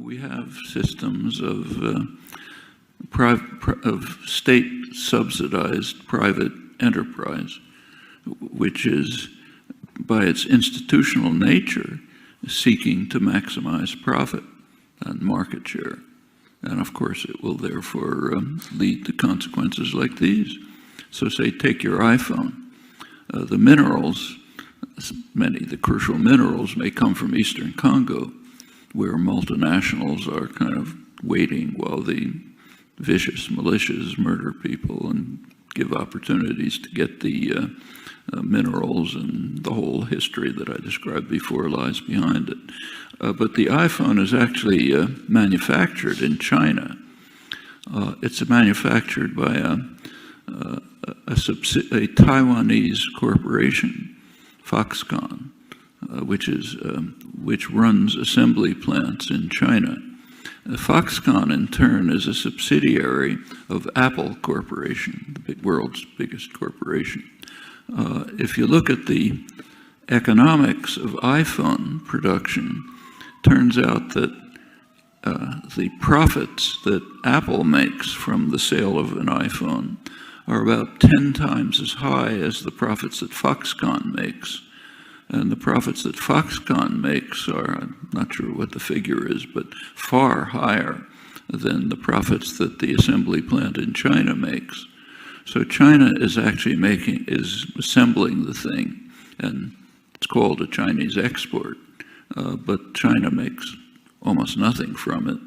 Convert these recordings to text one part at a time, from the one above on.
we have systems of state-subsidized private enterprise, which is, by its institutional nature, seeking to maximize profit and market share. And of course, it will therefore lead to consequences like these. So say, take your iPhone. The minerals, the crucial minerals may come from Eastern Congo, where multinationals are kind of waiting while the vicious militias murder people and give opportunities to get the minerals, and the whole history that I described before lies behind it. But the iPhone is actually manufactured in China. It's manufactured by a Taiwanese corporation, Foxconn, which runs assembly plants in China. Foxconn, in turn, is a subsidiary of Apple Corporation, the world's biggest corporation. If you look at the economics of iPhone production, turns out that the profits that Apple makes from the sale of an iPhone are about 10 times as high as the profits that Foxconn makes. And the profits that Foxconn makes are, I'm not sure what the figure is, but far higher than the profits that the assembly plant in China makes. So China is actually assembling the thing, and it's called a Chinese export, but China makes almost nothing from it.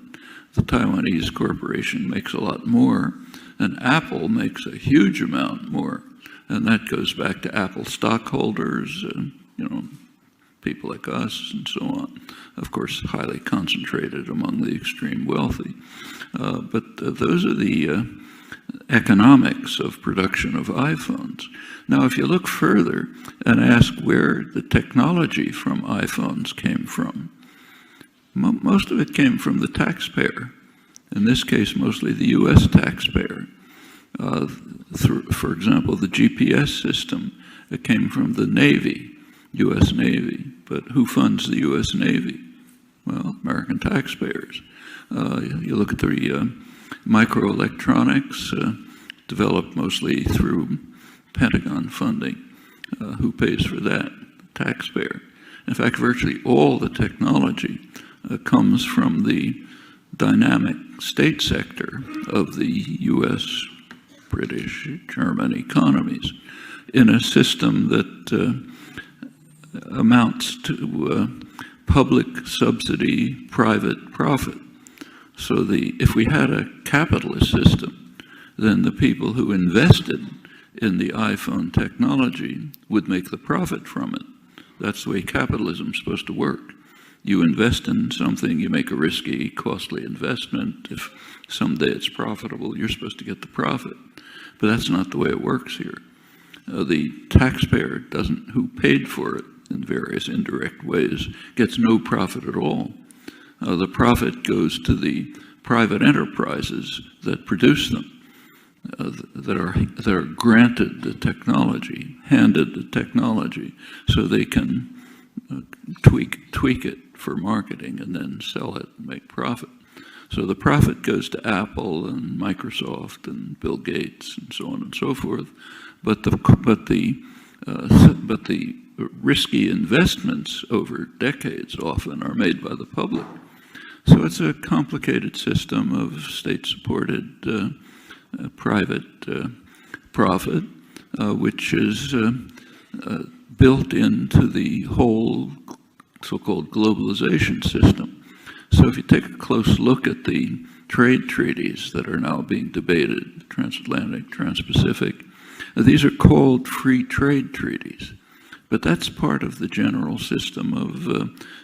The Taiwanese corporation makes a lot more, and Apple makes a huge amount more, and that goes back to Apple stockholders, people like us and so on. Of course, highly concentrated among the extreme wealthy. But those are the economics of production of iPhones. Now, if you look further and ask where the technology from iPhones came from, most of it came from the taxpayer. In this case, mostly the US taxpayer. For example, the GPS system, it came from the Navy, US Navy. But who funds the US Navy? Well, American taxpayers. You look at the microelectronics, developed mostly through Pentagon funding. Who pays for that? The taxpayer. In fact, virtually all the technology comes from the dynamic state sector of the US, British, German economies in a system that amounts to public subsidy, private profit. So if we had a capitalist system, then the people who invested in the iPhone technology would make the profit from it. That's the way capitalism is supposed to work. You invest in something, you make a risky, costly investment. If someday it's profitable, you're supposed to get the profit. But that's not the way it works here. The taxpayer who paid for it in various indirect ways, gets no profit at all. The profit goes to the private enterprises that produce them, that are granted the technology, handed the technology, so they can tweak it for marketing and then sell it and make profit. So the profit goes to Apple and Microsoft and Bill Gates and so on and so forth, but the risky investments over decades often are made by the public. So it's a complicated system of state-supported private profit, which is built into the whole so-called globalization system. So if you take a close look at the trade treaties that are now being debated, transatlantic, trans-Pacific, these are called free trade treaties. But that's part of the general system of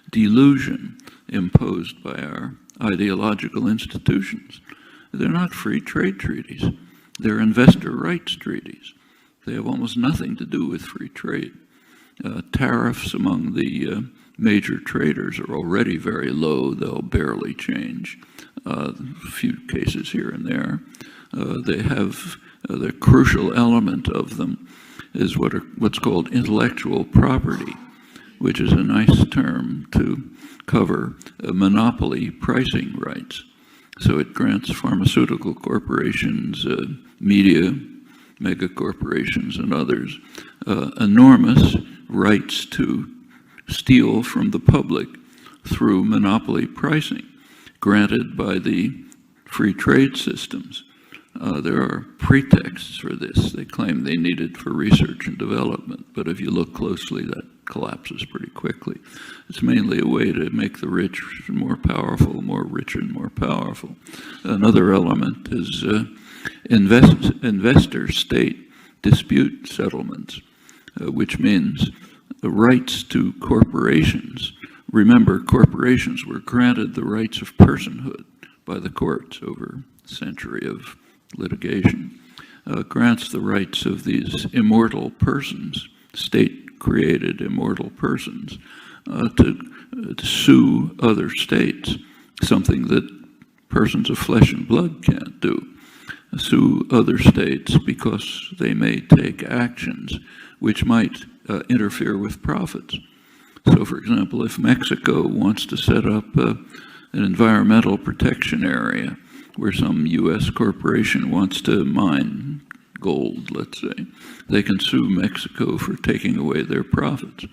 delusion imposed by our ideological institutions. They're not free trade treaties. They're investor rights treaties. They have almost nothing to do with free trade. Tariffs among the major traders are already very low. They'll barely change. A few cases here and there. They have the crucial element of them is what's called intellectual property. which is a nice term to cover monopoly pricing rights. So it grants pharmaceutical corporations, media, mega corporations, and others enormous rights to steal from the public through monopoly pricing, granted by the free trade systems. There are pretexts for this. They claim they need it for research and development, but if you look closely, that collapses pretty quickly. It's mainly a way to make the rich more powerful, more rich and more powerful. Another element is investor-state dispute settlements, which means the rights to corporations. Remember, corporations were granted the rights of personhood by the courts over a century of litigation, grants the rights of these immortal persons, state-created immortal persons, to sue other states, something that persons of flesh and blood can't do. Sue other states because they may take actions which might interfere with profits. So, for example, if Mexico wants to set up an environmental protection area where some U.S. corporation wants to mine gold, let's say, they can sue Mexico for taking away their profits,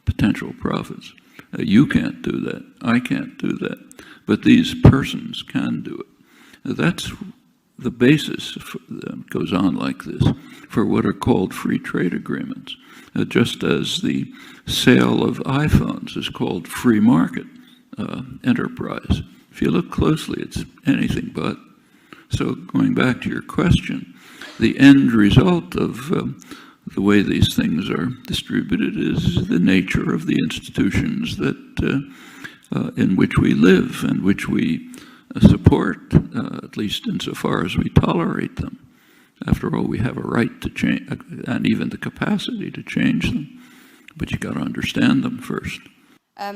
potential profits. You can't do that. I can't do that. But these persons can do it. That's the basis that goes on like this for what are called free trade agreements. Just as the sale of iPhones is called free market enterprise. If you look closely, it's anything but. So going back to your question, the end result of the way these things are distributed is the nature of the institutions that in which we live and which we support, at least insofar as we tolerate them. After all, we have a right to change, and even the capacity to change them, but you got to understand them first.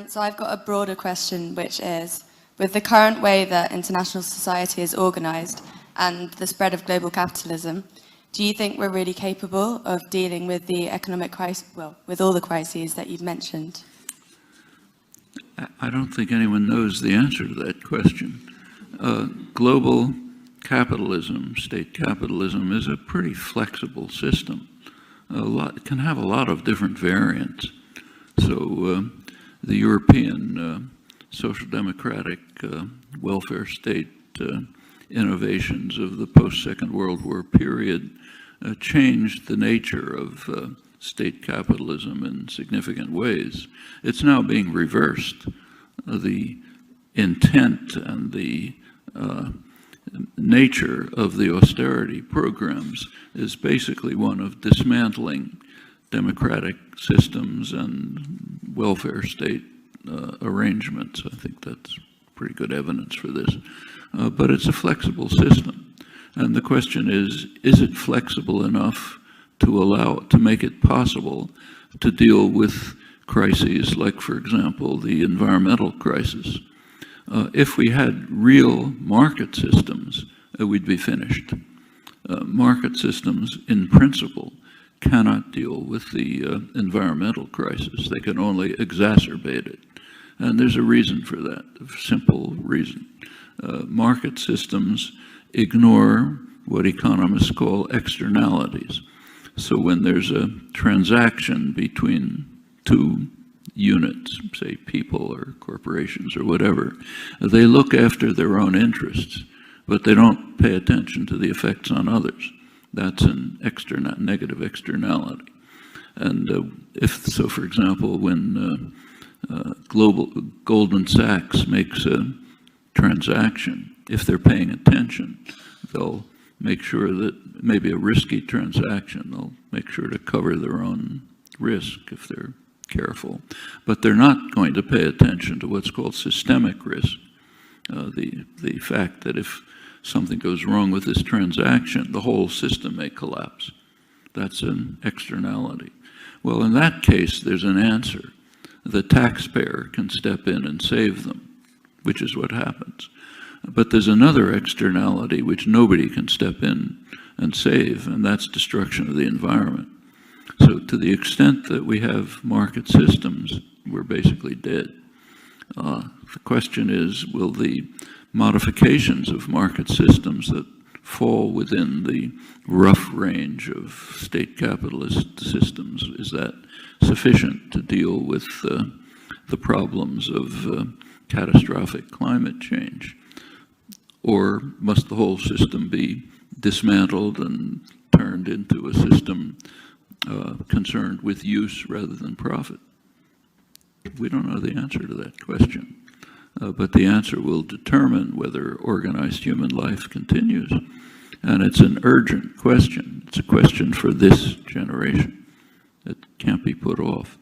So I've got a broader question, which is, with the current way that international society is organized and the spread of global capitalism, do you think we're really capable of dealing with the economic crisis, well, with all the crises that you've mentioned? I don't think anyone knows the answer to that question. Global capitalism, state capitalism, is a pretty flexible system. It can have a lot of different variants. So the European social democratic welfare state innovations of the post-Second World War period changed the nature of state capitalism in significant ways. It's now being reversed. The intent and the nature of the austerity programs is basically one of dismantling democratic systems and welfare state arrangements. I think that's pretty good evidence for this. But it's a flexible system. And the question is it flexible enough to make it possible to deal with crises like, for example, the environmental crisis? If we had real market systems, we'd be finished. Market systems, in principle, cannot deal with the environmental crisis. They can only exacerbate it. And there's a reason for that, a simple reason. Market systems ignore what economists call externalities. So when there's a transaction between two units, say people or corporations or whatever, they look after their own interests, but they don't pay attention to the effects on others. That's an negative externality. And so, for example, when Goldman Sachs makes a transaction, if they're paying attention, they'll make sure that maybe a risky transaction, they'll make sure to cover their own risk if they're careful. But they're not going to pay attention to what's called systemic risk, the fact that if something goes wrong with this transaction, the whole system may collapse. That's an externality. Well, in that case, there's an answer. The taxpayer can step in and save them, which is what happens. But there's another externality which nobody can step in and save, and that's destruction of the environment. So to the extent that we have market systems we're basically dead. The question is, will the modifications of market systems that fall within the rough range of state capitalist systems, is that sufficient to deal with the problems of catastrophic climate change? Or must the whole system be dismantled and turned into a system concerned with use rather than profit? We don't know the answer to that question, but the answer will determine whether organized human life continues. And it's an urgent question. It's a question for this generation. It can't be put off.